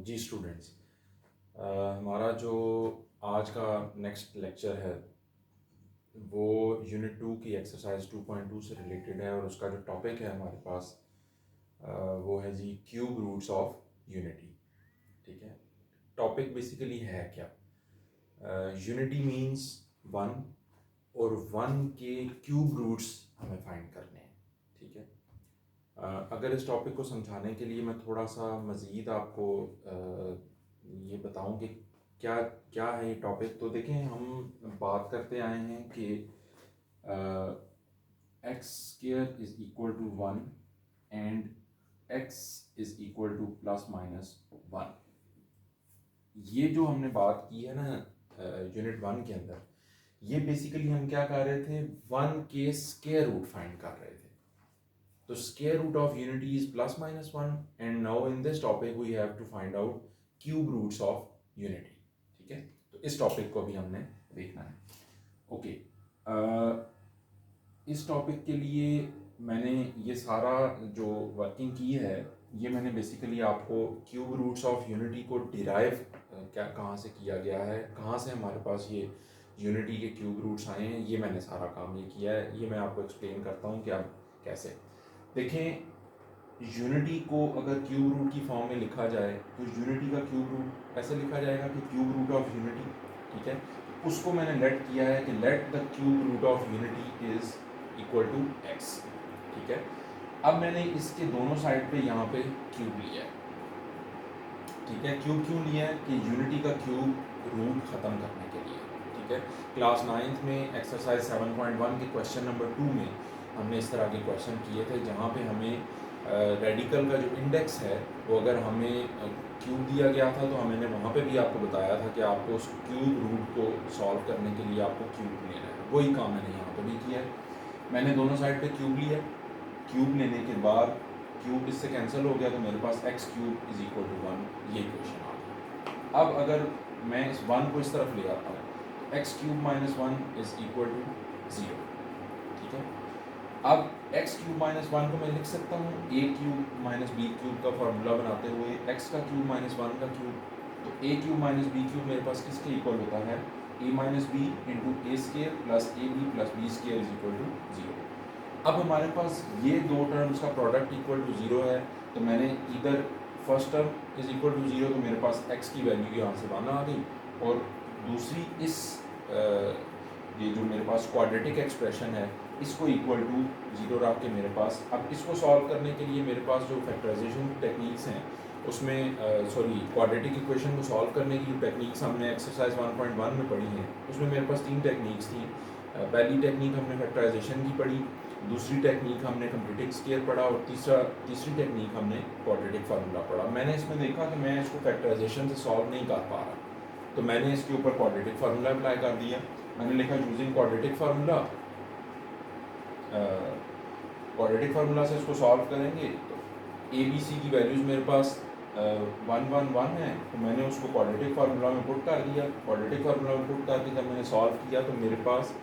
जी students, हमारा जो आज का नेक्स्ट लेक्चर है वो यूनिट 2 की एक्सरसाइज 2.2 से रिलेटेड है और उसका जो टॉपिक है हमारे पास वो है जी क्यूब रूट्स ऑफ यूनिटी। ठीक है, टॉपिक बेसिकली है क्या? यूनिटी मींस वन और वन के क्यूब रूट्स हमें फाइंड करने हैं। ठीक है, अगर इस टॉपिक को समझाने के लिए मैं थोड़ा सा मज़ीद आपको ये बताऊं कि क्या क्या है ये टॉपिक, तो देखें हम बात करते आए हैं कि x square is equal to one and x is equal to plus minus one. ये जो हमने बात की है ना यूनिट वन के अंदर, ये बेसिकली हम क्या कर रहे थे, वन के स्क्वायर रूट फाइंड कर रहे थे। तो square root of unity is plus minus 1 and now in this topic we have to find out cube roots of unity। ठीक है, तो इस टॉपिक को भी हमने देखना है। ओके, इस टॉपिक के लिए मैंने ये सारा जो वर्किंग की है ये मैंने बेसिकली आपको क्यूब रूट्स ऑफ यूनिटी को डिराइव क्या कहाँ से किया गया है, कहाँ से हमारे पास ये यूनिटी के क्यूब रूट्स आए हैं, ये मैंने सारा काम ये किया है। ये मैं आपको एक्सप्लेन करता हूँ कि आप कैसे देखें। यूनिटी को अगर क्यूब रूट की फॉर्म में लिखा जाए तो यूनिटी का क्यूब रूट ऐसे लिखा जाएगा कि क्यूब रूट ऑफ यूनिटी। ठीक है, उसको मैंने लेट किया है कि let the cube root of unity is equal to x. ठीक है, अब मैंने इसके दोनों साइड पे यहाँ पे क्यूब लिया है। ठीक है, क्यूब क्यों लिया है कि यूनिटी का क्यूब रूट ख़त्म करने के लिए। ठीक है, क्लास 9th में एक्सरसाइज 7.1 के क्वेश्चन नंबर 2 में हमने इस तरह के क्वेश्चन किए थे जहाँ पे हमें रेडिकल का जो इंडेक्स है वो अगर हमें क्यूब दिया गया था तो हमने वहाँ पे भी आपको बताया था कि आपको उस क्यूब रूट को सॉल्व करने के लिए आपको क्यूब लेना है। वही काम मैंने यहाँ पे भी किया है। मैंने दोनों साइड पे क्यूब लिया। क्यूब लेने के बाद क्यूब इससे कैंसिल हो गया तो मेरे पास x cube is equal to one, ये इक्वेशन आ गई। अब अगर मैं इस वन को इस तरफ ले आता हूँ, x cube minus one is equal to zero. ठीक है, अब एक्स क्यूब माइनस वन को मैं लिख सकता हूँ a cube minus b cube का फॉर्मूला बनाते हुए एक्स का क्यूब माइनस वन का क्यूब। तो a cube minus b cube मेरे पास किसके इक्वल होता है, a minus b into a square plus a b plus b square is equal to zero. अब हमारे पास ये दो टर्म्स का प्रोडक्ट इक्वल टू ज़ीरो है, तो मैंने इधर first term is equal to zero, तो मेरे पास एक्स की वैल्यू यहाँ से वन आ गई, और दूसरी इस ये जो मेरे पास क्वाड्रेटिक एक्सप्रेशन है इसको इक्वल टू ज़ीरो रख के मेरे पास, अब इसको सॉल्व करने के लिए मेरे पास जो फैक्टराइजेशन टेक्निक्स हैं उसमें क्वाड्रेटिक इक्वेशन को सॉल्व करने की जो टेक्निक्स हमने एक्सरसाइज 1.1 में पढ़ी हैं उसमें मेरे पास तीन टेक्निक्स थी। पहली टेक्निक हमने फैक्टराइजेशन की पढ़ी, दूसरी टेक्निक हमने कंप्लीटिंग स्केयर पढ़ा और तीसरी टेक्निक हमने क्वाड्रेटिक फार्मूला पढ़ा। मैंने इसमें देखा कि मैं इसको फैक्टराइजेशन से सॉल्व नहीं कर पा रहा, तो मैंने इसके ऊपर क्वाड्रेटिक फार्मूला अप्लाई कर दिया। मैंने लिखा using quadratic formula, quadratic formula से इसको सॉल्व करेंगे तो ए बी सी की वैल्यूज़ मेरे पास 1 1 1 है, तो मैंने उसको क्वाड्रेटिक फार्मूला में पुट कर दिया। क्वाड्रेटिक फार्मूला में पुट करके जब मैंने सॉल्व किया तो मेरे पास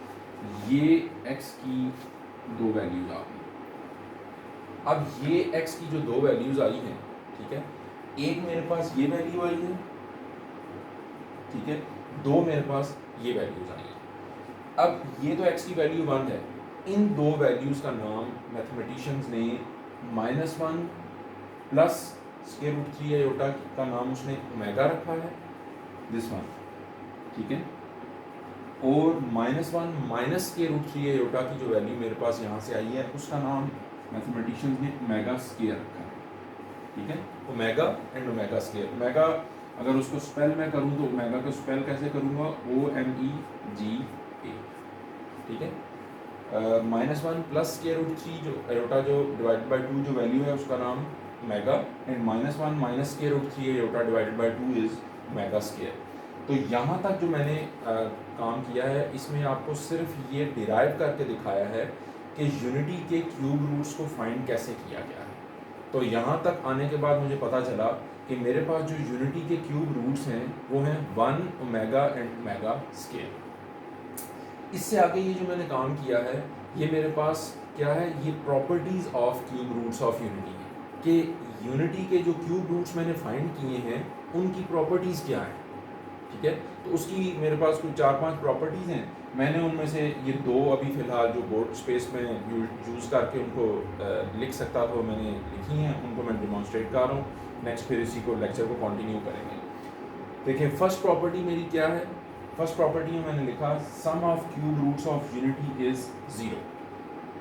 ये एक्स की दो वैल्यूज़ आ गई। अब ये एक्स की जो दो वैल्यूज़ आई हैं, ठीक है, एक मेरे पास ये वैल्यू आई है, ठीक है, दो मेरे पास ये वैल्यूज़ आई हैं। अब ये तो एक्स की वैल्यू वन है, इन दो वैल्यूज़ का नाम मैथमेटिशियंस ने -1 प्लस स्क्वायर रूट 3 आयोटा का नाम उसने ओमेगा रखा है, दिस वन। ठीक है, और -1 माइनस स्क्वायर रूट 3 आयोटा की जो वैल्यू मेरे पास यहाँ से आई है उसका नाम मैथमेटिशियंस ने ओमेगा स्क्वायर रखा है। ठीक है, omega and omega square. Omega अगर उसको स्पेल मैं करूँ तो ओमेगा को स्पेल कैसे करूँगा, OMEGA। ठीक है, -1 प्लस स्क्वायर रूट 3 जो आयोटा जो डिवाइडेड बाई 2 जो वैल्यू है उसका नाम omega, and -1 minus square root 3 iota divided by 2 is omega square. तो यहाँ तक जो मैंने काम किया है इसमें आपको सिर्फ ये डिराइव करके दिखाया है कि यूनिटी के क्यूब रूट्स को फाइंड कैसे किया गया है। तो यहाँ तक आने के बाद मुझे पता चला कि मेरे पास जो यूनिटी के क्यूब रूट्स हैं वो हैं 1 ओमेगा एंड ओमेगा स्क्वायर। इससे आगे ये जो मैंने काम किया है ये मेरे पास क्या है, ये properties of cube roots of unity है। कि यूनिटी के जो क्यूब रूट्स मैंने फाइंड किए हैं उनकी प्रॉपर्टीज़ क्या हैं, ठीक है। तो उसकी मेरे पास कुछ 4-5 प्रॉपर्टीज़ हैं। मैंने उनमें से ये 2 अभी फ़िलहाल जो बोर्ड स्पेस में यूज़ करके उनको लिख सकता था, मैंने लिखी हैं, उनको मैं डिमॉन्स्ट्रेट कर रहा हूँ। नेक्स्ट फिर इसी को लेक्चर को कंटिन्यू करेंगे। देखिए फर्स्ट प्रॉपर्टी मेरी क्या है। फर्स्ट प्रॉपर्टी में मैंने लिखा sum of cube roots of unity is 0,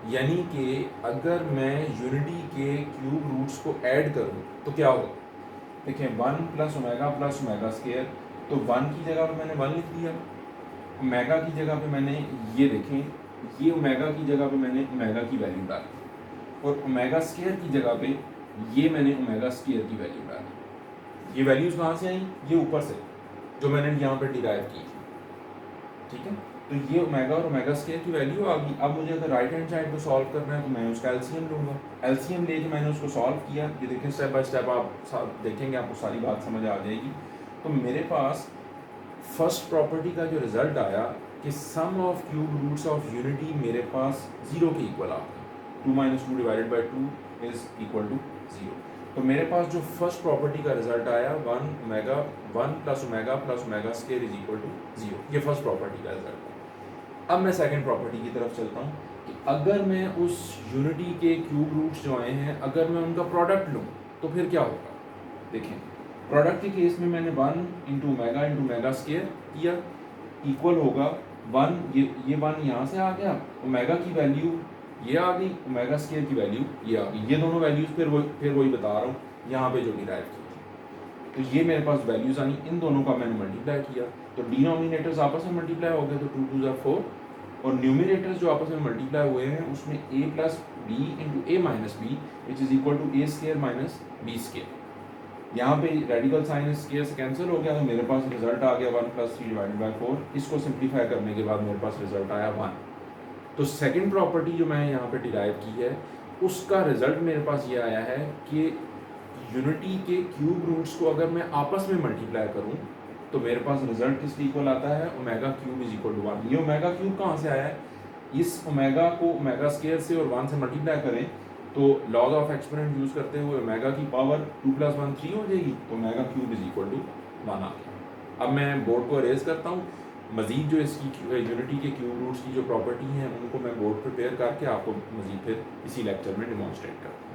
यानी कि अगर मैं यूनिटी के क्यूब रूट्स को ऐड करूं तो क्या होगा। देखिए 1 + ओमेगा स्क्वायर, तो 1 की जगह पे मैंने 1 लिख दिया, ओमेगा की जगह पे मैंने ये देखें ये ओमेगा की जगह पे मैंने ओमेगा की वैल्यू डाली, और ओमेगा स्क्वायर की जगह पे ये मैंने ओमेगा स्क्वायर की वैल्यू डाली। ये वैल्यूज़ कहाँ से आई, ये ऊपर से जो मैंने यहाँ पे डिराइव की थी, ठीक है। तो ये ओमेगा और ओमेगा स्क्वायर की वैल्यू आ गई। अब मुझे अगर राइट हैंड साइड को सॉल्व करना है तो मैं उसका एलसीएम लूँगा। एलसीएम लेके मैंने उसको सॉल्व किया। ये देखें स्टेप बाय स्टेप आप देखेंगे, आपको सारी बात समझ आ जाएगी। तो मेरे पास फर्स्ट प्रॉपर्टी का जो रिजल्ट आया कि sum of cube roots of unity मेरे पास 0 के इक्वल आ गया। 2 - 2 / 2 इज़ इक्वल टू 0। तो मेरे पास जो फर्स्ट प्रॉपर्टी का रिजल्ट आया 1 + omega square is equal to 0, ये फर्स्ट प्रॉपर्टी का रिजल्ट है। अब मैं सेकंड प्रॉपर्टी की तरफ चलता हूँ कि अगर मैं उस यूनिटी के क्यूब रूट्स जो आए हैं अगर मैं उनका प्रोडक्ट लूँ तो फिर क्या होगा। देखें प्रोडक्ट के केस में मैंने 1 × ओमेगा स्क्वायर किया, इक्वल होगा 1, ये 1 यहाँ से आ गया, ओमेगा की वैल्यू ये आ गई, ओमेगा स्क्वायर की वैल्यू ये आ गई। ये दोनों वैल्यूज़ फिर वही बता रहा हूँ यहाँ पे जो डिराइव की थी। तो ये मेरे पास वैल्यूज़ आनी, इन दोनों का मैंने मल्टीप्लाई किया तो डिनोमिनेटर्स आपस में मल्टीप्लाई हो गए, तो 2 × 2 = 4, और न्यूमिनेटर्स जो आपस में मल्टीप्लाई हुए हैं उसमें a + b × a - b which is equal to a² - b square. यहाँ पे रेडिकल साइन स्क्वायर से कैंसिल हो गया, तो मेरे पास रिजल्ट आ गया 1 + 3 / 4। इसको सिंप्लीफाई करने के बाद मेरे पास रिजल्ट आया 1। तो सेकंड प्रॉपर्टी जो मैं यहाँ पे डिराइव की है उसका रिजल्ट मेरे पास ये आया है कि यूनिटी के क्यूब रूट्स को अगर मैं आपस में मल्टीप्लाई करूँ तो मेरे पास रिजल्ट किस इक्वल आता है, omega cube is equal to 1। ये ओमेगा क्यूब कहाँ से आया है, इस ओमेगा को ओमेगा स्क्वायर से और 1 से मल्टीप्लाई करें तो लॉज ऑफ एक्सपोनेंट यूज़ करते हुए ओमेगा की पावर 2 + 1 3 हो जाएगी, तो omega cube is equal to 1 आ गया। अब मैं बोर्ड को अरेज करता हूँ। मज़ीद जो इसकी यूनिटी के क्यूब रूट्स की जो प्रॉपर्टी हैं उनको मैं बोर्ड प्रिपेयर करके आपको मज़ीद फिर इसी लेक्चर में डिमॉन्स्ट्रेट करता हूँ।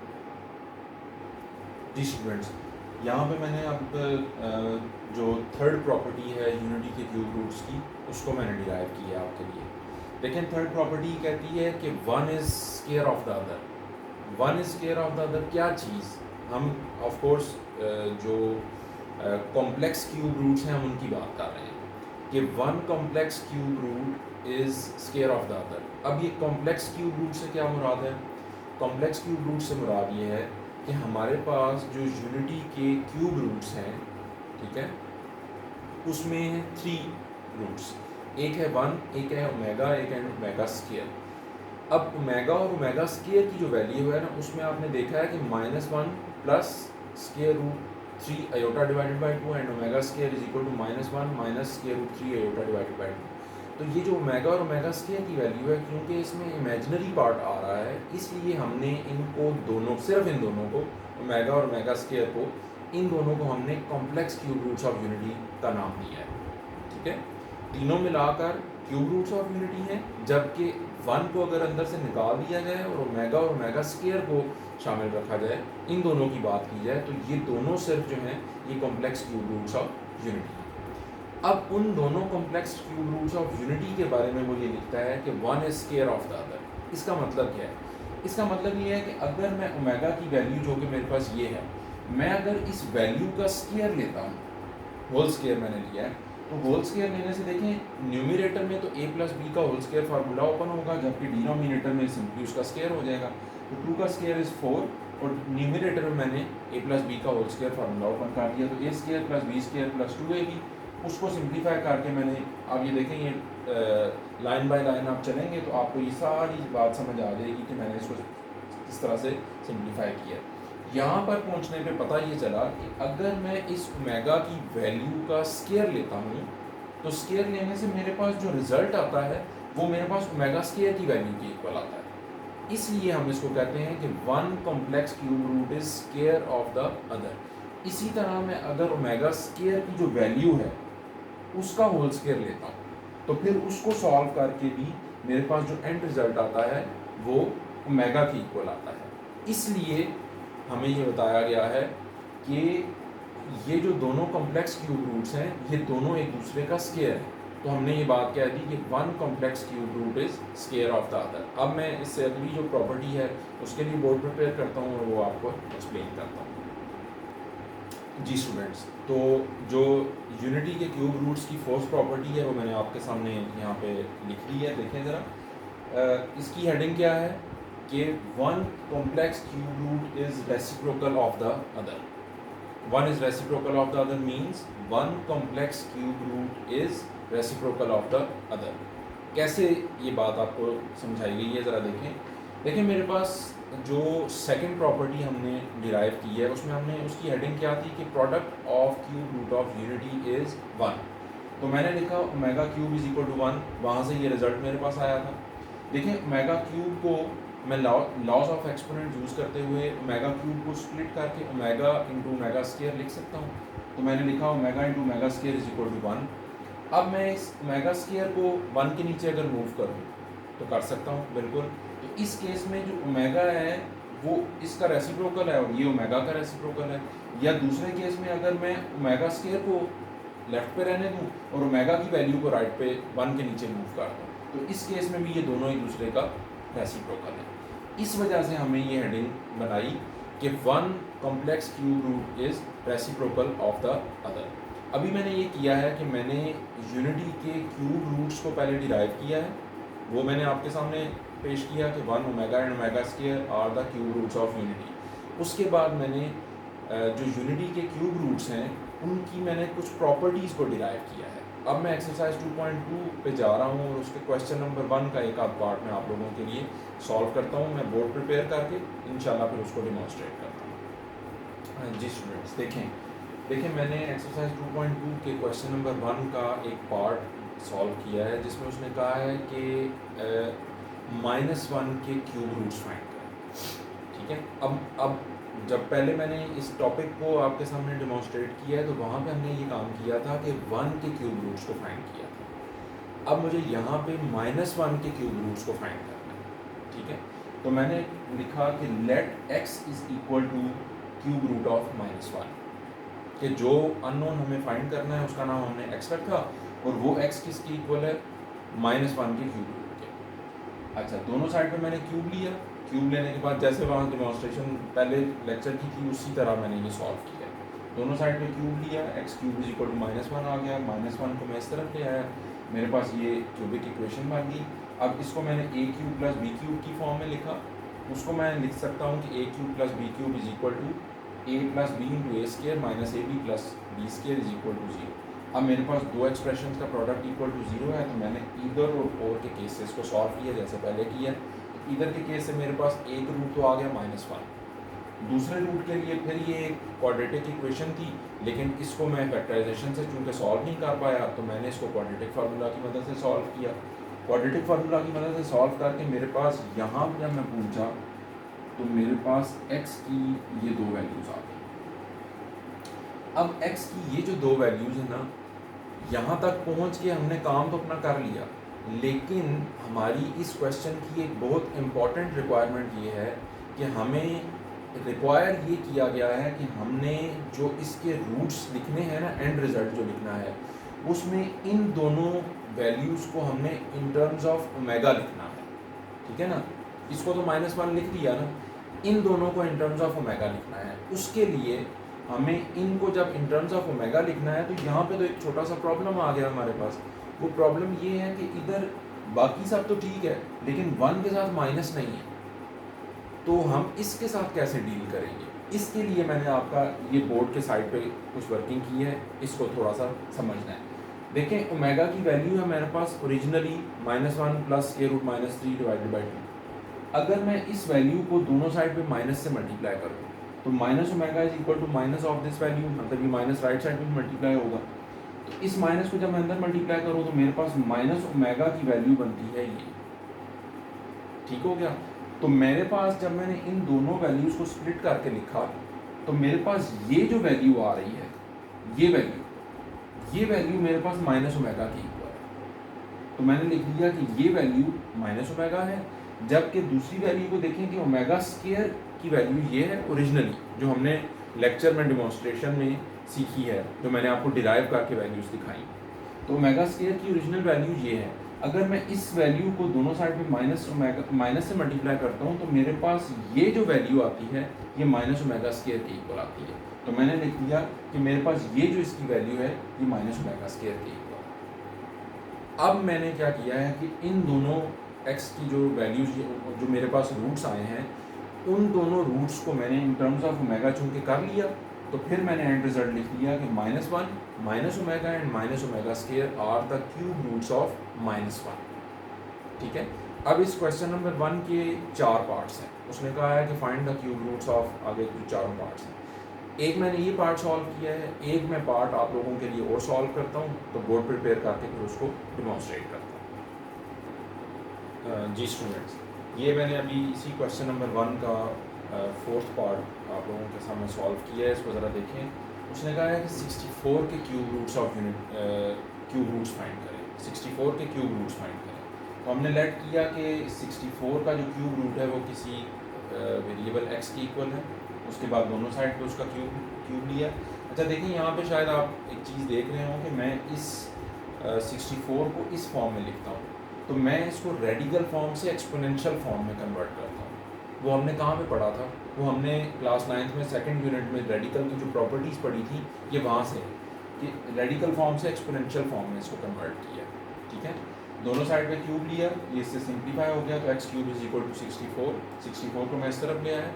जी स्टूडेंट्स, यहाँ पे मैंने अब जो थर्ड प्रॉपर्टी है यूनिटी के क्यूब रूट्स की उसको मैंने डिराइव की है आपके लिए। लेकिन थर्ड प्रॉपर्टी कहती है कि 1 is square of the other. 1 is square of the other क्या चीज़, हम ऑफ कोर्स जो कॉम्प्लेक्स क्यूब रूट्स हैं हम उनकी बात कर रहे हैं कि 1 complex cube root is square of the other. अब ये कॉम्प्लेक्स क्यूब रूट से क्या मुराद है, कॉम्प्लेक्स क्यूब रूट से मुराद ये है कि हमारे पास जो यूनिटी के क्यूब रूट्स हैं, ठीक है, उसमें 3 रूट्स, एक है 1, एक है ओमेगा, एक है ओमेगा स्क्वायर। अब ओमेगा और ओमेगा स्क्वायर की जो वैल्यू है ना उसमें आपने देखा है कि -1 plus square root 3 iota divided by 2 and omega square is equal to -1 minus square root 3 iota divided by 2। तो ये जो ओमेगा और ओमेगा स्क्वायर की वैल्यू है, क्योंकि इसमें इमेजिनरी पार्ट आ रहा है इसलिए हमने इनको दोनों, सिर्फ इन दोनों को, ओमेगा और ओमेगा स्क्वायर को, इन दोनों को हमने complex cube roots of unity का नाम दिया है, ठीक है। तीनों मिलाकर क्यूब रूट्स ऑफ यूनिटी हैं, जबकि 1 को अगर अंदर से निकाल दिया जाए और ओमेगा और ओमेगा स्क्वायर को शामिल रखा जाए, इन दोनों की बात की जाए, तो ये दोनों सिर्फ जो हैं ये complex cube roots of unity हैं। अब उन दोनों complex cube roots of unity के बारे में वो ये लिखता है कि 1 is square of the other. इसका मतलब क्या है, इसका मतलब ये है कि अगर मैं ओमेगा की वैल्यू जो कि मेरे पास ये है, मैं अगर इस वैल्यू का स्क्वायर लेता हूँ, होल स्क्वायर मैंने लिया है, तो होल स्क्वायर लेने से देखें न्यूमिनेटर में तो a + b का होल स्क्वायर फार्मूला ओपन होगा, जबकि डिनोमिनेटर में सिंपली उसका स्क्वायर हो जाएगा। तो 2 का स्क्वायर इज़ 4 और न्यूमिनेटर में मैंने a + b का होल स्क्वायर फार्मूला ओपन कर दिया, तो a² + b² + 2ab। उसको सिंप्लीफाई करके मैंने, आप ये देखें ये लाइन बाय लाइन आप चलेंगे तो आपको ये सारी बात समझ आ जाएगी कि मैंने इसको किस तरह से सिंप्लीफाई किया। यहाँ पर पहुँचने पे पता ये चला कि अगर मैं इस ओमेगा की वैल्यू का स्क्वायर लेता हूँ तो स्क्वायर लेने से मेरे पास जो रिज़ल्ट आता है वो मेरे पास ओमेगा स्क्वायर की वैल्यू के इक्वल आता है। इसलिए हम इसको कहते हैं कि one complex cube root is square of the other. इसी तरह मैं अगर ओमेगा स्क्वायर की जो वैल्यू है उसका होल स्क्वायर लेता हूँ तो फिर उसको सॉल्व करके भी मेरे पास जो एंड रिजल्ट आता है वो ओमेगा के इक्वल आता है। इसलिए हमें ये बताया गया है कि ये जो दोनों कॉम्प्लेक्स क्यूब रूट्स हैं ये दोनों एक दूसरे का स्क्वायर है। तो हमने ये बात कह दी कि one complex cube root is square of the other. अब मैं इससे अगली जो प्रॉपर्टी है उसके लिए बोर्ड प्रिपेयर करता हूँ और वो आपको एक्सप्लेन करता हूँ। जी स्टूडेंट्स, तो जो यूनिटी के क्यूब रूट्स की फोर्थ प्रॉपर्टी है वो मैंने आपके सामने यहाँ पे लिख ली है। देखें ज़रा, इसकी हेडिंग क्या है कि one complex cube root is reciprocal of the other. One is reciprocal of the other means one complex cube root is reciprocal of the other. कैसे ये बात आपको समझाई गई है ज़रा देखें मेरे पास जो सेकंड प्रॉपर्टी हमने डिराइव की है उसमें हमने उसकी हेडिंग क्या थी कि product of cube root of unity is one. तो मैंने लिखा omega cube is equal to one, वहाँ से ये रिजल्ट मेरे पास आया था। देखिए ओमेगा क्यूब को मैं लॉज ऑफ एक्सपोनेंट यूज़ करते हुए ओमेगा क्यूब को स्प्लिट करके ओमेगा इंटू ओमेगा स्क्वायर लिख सकता हूँ। तो मैंने लिखा omega into omega square is equal to one. अब मैं इस ओमेगा स्क्वायर को वन के नीचे अगर मूव करूँ तो कर सकता हूँ बिल्कुल। तो इस केस में जो ओमेगा है वो इसका रेसिप्रोकल है और ये ओमेगा का रेसिप्रोकल है। या दूसरे केस में अगर मैं ओमेगा स्क्वायर को लेफ्ट पे रहने दूँ और ओमेगा की वैल्यू को राइट पे वन के नीचे मूव कर दूँ तो इस केस में भी ये दोनों एक दूसरे का रेसिप्रोकल है। इस वजह से हमें ये हेडिंग बनाई कि one complex cube root is reciprocal of the other. अभी मैंने ये किया है कि मैंने यूनिटी के क्यूब रूट्स को पहले डिराइव किया है, वो मैंने आपके सामने पेश किया कि one omega and omega square are the cube roots of unity. उसके बाद मैंने जो यूनिटी के क्यूब रूट्स हैं उनकी मैंने कुछ प्रॉपर्टीज़ को डिराइव किया है। अब मैं एक्सरसाइज 2.2 पे जा रहा हूँ और उसके क्वेश्चन नंबर 1 का एक आध पार्ट मैं आप लोगों के लिए सॉल्व करता हूँ। मैं बोर्ड प्रिपेयर करके इंशाल्लाह फिर उसको डिमॉन्स्ट्रेट करता हूँ। जी स्टूडेंट्स, देखें मैंने एक्सरसाइज 2.2 के क्वेश्चन नंबर 1 का एक पार्ट सॉल्व किया है जिसमें उसने कहा है कि -1 के क्यूब रूट्स फाइंड करें। ठीक है, अब जब पहले मैंने इस टॉपिक को आपके सामने डेमोन्स्ट्रेट किया है तो वहाँ पे हमने ये काम किया था कि 1 के क्यूब रूट्स को फाइंड किया था। अब मुझे यहाँ पे -1 के क्यूब रूट्स को फाइंड करना है। ठीक है, तो मैंने लिखा कि let x is equal to cube root of -1, कि जो अननोन हमें फाइंड करना है उसका नाम हमने x रखा और वो x किसकी इक्वल है -1 के क्यूब रूट के। अच्छा, दोनों साइड पे मैंने क्यूब लिया। क्यूब लेने के बाद जैसे वहाँ डेमोन्स्ट्रेशन पहले लेक्चर की थी उसी तरह मैंने ये सॉल्व किया। दोनों साइड पे क्यूब लिया, x cube is equal to -1 आ गया। -1 को मैं इस तरफ ले आया, मेरे पास ये क्यूबिक इक्वेशन बन गई। अब इसको मैंने a cube plus b cube की फॉर्म में लिखा। उसको मैं लिख सकता हूँ कि a cube plus b cube is equal to a plus b into a square minus a b plus b square is equal to 0। अब मेरे पास दो एक्सप्रेशन का प्रोडक्ट इक्वल टू 0 है तो मैंने इधर और के केसेस को सॉल्व किया जैसे पहले किया। इधर के केस से मेरे पास एक रूट तो आ गया -1। दूसरे रूट के लिए फिर ये एक क्वाड्रेटिक इक्वेशन थी, लेकिन इसको मैं फैक्टराइजेशन से चूँकि सॉल्व नहीं कर पाया तो मैंने इसको क्वाड्रेटिक फार्मूला की मदद से सॉल्व किया। क्वाड्रेटिक फार्मूला की मदद से सॉल्व करके मेरे पास यहाँ जब मैं पूछा तो मेरे पास x की ये दो वैल्यूज़ आ गई। अब x की ये जो दो वैल्यूज़ हैं ना, यहाँ तक पहुँच के हमने काम तो अपना कर लिया, लेकिन हमारी इस क्वेश्चन की एक बहुत इम्पॉर्टेंट रिक्वायरमेंट ये है कि हमें रिक्वायर ये किया गया है कि हमने जो इसके रूट्स लिखने हैं ना, एंड रिज़ल्ट जो लिखना है उसमें इन दोनों वैल्यूज़ को हमने इन टर्म्स ऑफ ओमेगा लिखना है। ठीक है ना, इसको तो -1 लिख दिया ना, इन दोनों को इन टर्म्स ऑफ ओमेगा लिखना है। उसके लिए हमें इनको जब इन टर्म्स ऑफ ओमेगा लिखना है तो यहाँ पे तो एक छोटा सा प्रॉब्लम आ गया हमारे पास। वो प्रॉब्लम ये है कि इधर बाकी सब तो ठीक है लेकिन 1 के साथ माइनस नहीं है, तो हम इसके साथ कैसे डील करेंगे। इसके लिए मैंने आपका ये बोर्ड के साइड पे कुछ वर्किंग की है, इसको थोड़ा सा समझना है। देखें, ओमेगा की वैल्यू है मेरे पास originally -1 plus square root -3 divided by 2। अगर मैं इस वैल्यू को दोनों साइड पे माइनस से मल्टीप्लाई करूँ तो minus omega is equal to minus of this value, मतलब ये माइनस राइट साइड पे मल्टीप्लाई होगा। तो इस माइनस को जब मैं अंदर मल्टीप्लाई करूँ तो मेरे पास माइनस ओमेगा की वैल्यू बनती है ये। ठीक हो गया। तो मेरे पास जब मैंने इन दोनों वैल्यूज़ को स्प्लिट करके लिखा तो मेरे पास ये जो वैल्यू आ रही है, ये वैल्यू मेरे पास माइनस ओमेगा की इक्वल है। तो मैंने लिख दिया कि ये वैल्यू माइनस ओमेगा है, जबकि दूसरी वैल्यू को देखें कि ओमेगा स्क्वायर की वैल्यू ये है ओरिजिनली, जो हमने लेक्चर में डेमोन्स्ट्रेशन में सीखी है, जो मैंने आपको डिराइव करके वैल्यूज़ दिखाई। तो ओमेगा स्क्वायर की ओरिजिनल वैल्यू ये है। अगर मैं इस वैल्यू को दोनों साइड पे माइनस से मल्टीप्लाई करता हूँ तो मेरे पास ये जो वैल्यू आती है ये माइनस ओमेगा स्क्वायर के इक्वल आती है। तो मैंने लिख दिया कि मेरे पास ये जो इसकी वैल्यू है ये माइनस ओमेगा स्क्वायर के इक्वल है। अब मैंने क्या किया है कि इन दोनों एक्स की जो वैल्यूज जो मेरे पास रूट्स आए हैं, उन दोनों रूट्स को मैंने इन टर्म्स ऑफ ओमेगा चूँकि कर लिया, तो फिर मैंने एंड रिजल्ट लिख दिया कि -1 minus omega and minus omega square are the cube roots of -1। ठीक है। अब इस क्वेश्चन नंबर 1 के 4 पार्ट्स हैं। उसने कहा है कि find the cube roots of, आगे जो चारों पार्ट्स हैं, एक मैंने ये पार्ट सॉल्व किया है, एक मैं पार्ट आप लोगों के लिए और सॉल्व करता हूँ, तो बोर्ड प्रिपेयर करके फिर उसको डिमॉन्स्ट्रेट करता हूँ। जी स्टूडेंट्स, ये मैंने अभी इसी क्वेश्चन नंबर 1 का 4th पार्ट आप लोगों के सामने सॉल्व किया है। इसको ज़रा देखें। उसने कहा है कि 64 के cube roots of cube roots find करें, 64 के क्यूब रूट्स फाइंड करें। तो हमने लेट किया कि 64 का जो क्यूब रूट है वो किसी वेरिएबल x के इक्वल है। उसके बाद दोनों साइड पे उसका क्यूब लिया। अच्छा देखें, यहाँ पे शायद आप एक चीज़ देख रहे हो कि मैं इस 64 को इस फॉर्म में लिखता हूँ, तो मैं इसको रेडिकल फॉर्म से एक्सपोनेंशियल फॉर्म में कन्वर्ट करता हूँ। वो हमने कहाँ पे पढ़ा था? वो हमने क्लास 9th में 2nd यूनिट में रेडिकल की जो प्रॉपर्टीज़ पढ़ी थी, ये वहाँ से कि रेडिकल फॉर्म से एक्सपोनेंशियल फॉर्म में इसको कन्वर्ट किया। ठीक है, दोनों साइड पे क्यूब लिया, ये इससे सिंप्लीफाई हो गया, तो x cube is equal to 64 को मैं इस तरफ ले आया।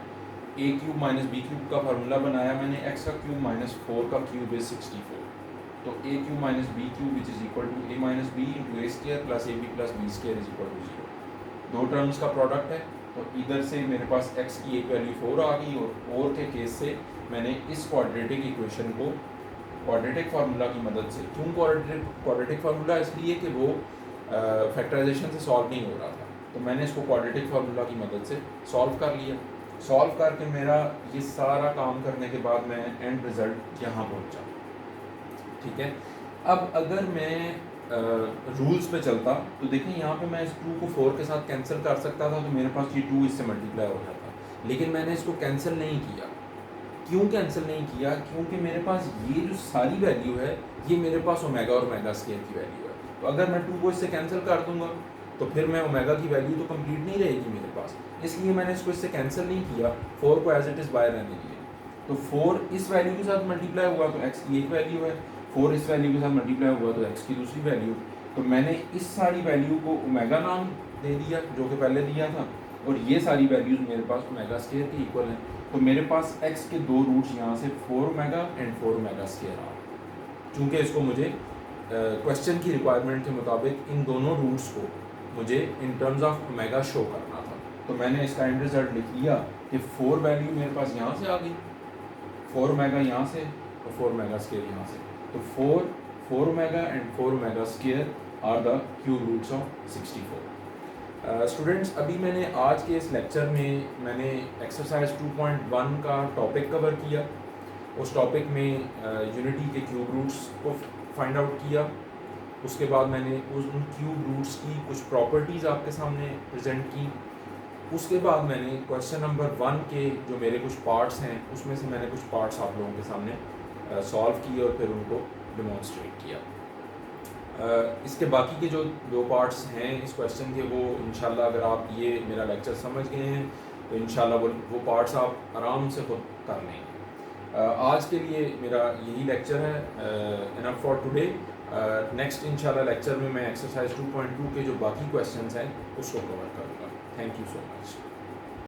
A cube minus b cube का फार्मूला बनाया मैंने, एक्स का क्यूब माइनस 4 का क्यूब इज 64। तो a cube minus b cube which is equal to a minus b into a square plus a b plus b square is equal to 0। दो terms का product है, तो इधर से मेरे पास x की एक वैल्यू 4 आ गई, और के केस से मैंने इस क्वाड्रेटिक इक्वेशन को क्वाड्रेटिक फार्मूला की मदद से, क्यों क्वाड्रेटिक फार्मूला? इसलिए कि वो फैक्टराइजेशन से सॉल्व नहीं हो रहा था, तो मैंने इसको क्वाड्रेटिक फार्मूला की मदद से सॉल्व कर लिया। सॉल्व करके मेरा ये सारा काम करने के बाद मैं एंड रिज़ल्ट यहाँ पहुँचा। ठीक है, अब अगर मैं रूल्स पे चलता तो देखिए यहाँ पे मैं इस 2 को 4 के साथ कैंसिल कर सकता था, तो मेरे पास ये 2 इससे मल्टीप्लाई हो जाता, लेकिन मैंने इसको कैंसिल नहीं किया। क्यों कैंसिल नहीं किया? क्योंकि मेरे पास ये जो सारी वैल्यू है ये मेरे पास ओमेगा और ओमेगा स्क्वायर की वैल्यू है। तो अगर मैं 2 को इससे कैंसिल कर दूंगा तो फिर मैं ओमेगा की वैल्यू तो कंप्लीट नहीं रहेगी मेरे पास, इसलिए मैंने इसको इससे कैंसिल नहीं किया, 4 को एज इट इज़ बाय रहने दिया। तो 4 इस वैल्यू के साथ मल्टीप्लाई हुआ तो x की एक वैल्यू है, 4 इस वैल्यू के साथ मल्टीप्लाई हुआ तो x की दूसरी वैल्यू। तो मैंने इस सारी वैल्यू को ओमेगा नाम दे दिया जो कि पहले दिया था, और ये सारी वैल्यूज़ मेरे पास ओमेगा स्क्वायर के इक्वल हैं। तो मेरे पास x के दो रूट्स यहाँ से 4 ओमेगा एंड 4 ओमेगा स्क्वायर आ रहा। चूँकि इसको मुझे क्वेश्चन की रिक्वायरमेंट के मुताबिक इन दोनों रूट्स को मुझे in terms of omega show करना था, तो मैंने इसका एंड रिजल्ट लिख दिया कि 4 वैल्यू मेरे पास यहाँ से आ गई, 4 ओमेगा यहाँ से और 4 ओमेगा स्क्वायर यहाँ से। तो 4 omega and 4 omega square are the cube roots of 64। Students, अभी मैंने आज के इस लेक्चर में मैंने एक्सरसाइज 2.1 का टॉपिक कवर किया। उस टॉपिक में यूनिटी के क्यूब रूट्स को फाइंड आउट किया। उसके बाद मैंने उन क्यूब रूट्स की कुछ प्रॉपर्टीज़ आपके सामने प्रेजेंट की। उसके बाद मैंने क्वेश्चन नंबर 1 के जो मेरे कुछ पार्ट्स हैं उसमें से मैंने कुछ पार्ट्स आप लोगों के सामने सॉल्व किए और फिर उनको डेमोन्स्ट्रेट किया। इसके बाकी के जो 2 पार्ट्स हैं इस क्वेश्चन के, वो इंशाल्लाह अगर आप ये मेरा लेक्चर समझ गए हैं तो इंशाल्लाह वो पार्ट्स आप आराम से खुद कर लेंगे। आज के लिए मेरा यही लेक्चर है, इनफ फॉर टुडे। नेक्स्ट इंशाल्लाह लेक्चर में मैं एक्सरसाइज 2.2 के जो बाकी क्वेश्चंस हैं उसको कवर करूँगा। Thank you so much.